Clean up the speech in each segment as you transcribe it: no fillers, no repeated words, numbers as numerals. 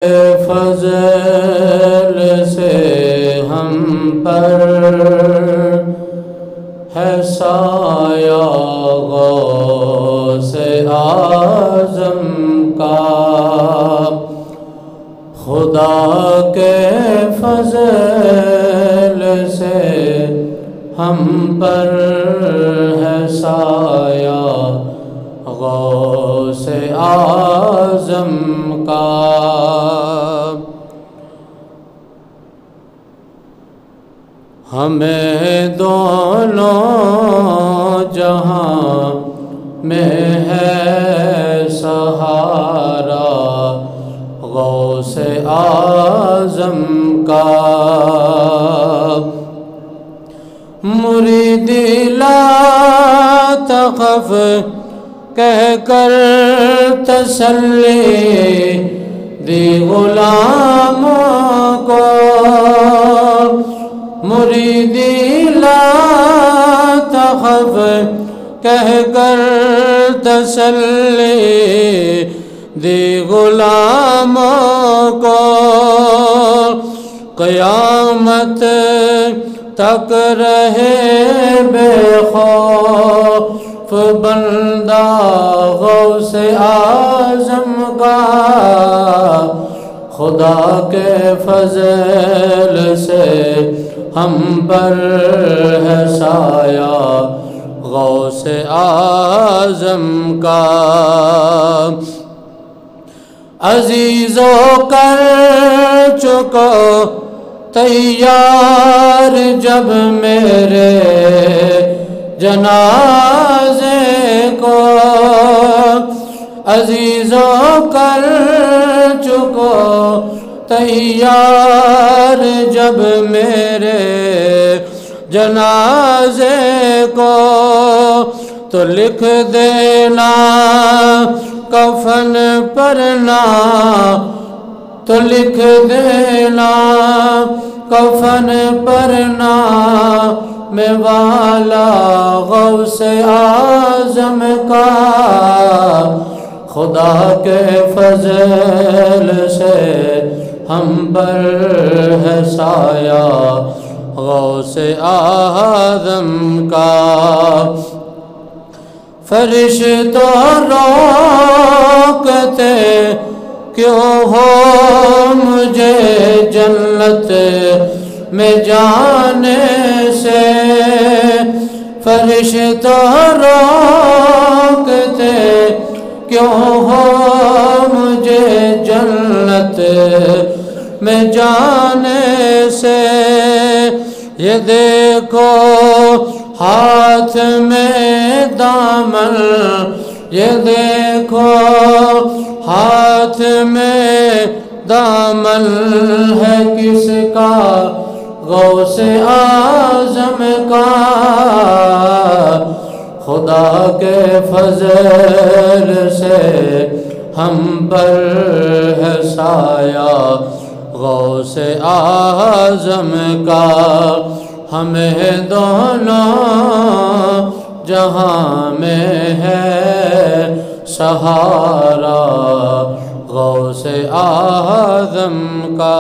فضل سے ہم پر ہے سایہ غوث اعظم کا، خدا کے فضل سے ہم پر ہے سایہ غوث اعظم کا۔ ہمیں دونوں جہاں میں ہے سہارا غوث اعظم کا، مریدی لا تخف کہہ کر تسلی دی غلاموں کو، مریدی لا تخف کہہ کر تسلی دی غلاموں کو، قیامت تک رہے بے خوف بندہ غوث اعظم کا، خدا کے فضل سے ہم پر ہے سایہ غوث اعظم کا۔ عزیزو کر چکو تیار جب میرے جنازے کو، عزیزو کر چکو تیار جب میرے جنازے کو، تو لکھ دینا کفن پر نام، تو لکھ دینا کفن پر نام والا غوث اعظم کا، خدا کے فضل سے ہم پر ہے سایہ غوث اعظم کا۔ فرشتوں روکتے کیوں ہو مجھے جنت میں جانے سے، فرشتوں روکتے کیوں ہو مجھے جنت میں جانے سے، یہ دیکھو ہاتھ میں دامن، یہ دیکھو ہاتھ میں دامن ہے کس کا، غوث اعظم کا، خدا کے فضل سے ہم پر ہے سایہ غوث اعظم کا، ہمیں دونوں جہاں میں ہے سہارا غوث اعظم کا۔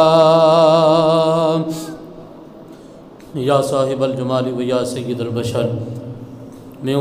یا صاحب الجمال و یا سید البشر، میں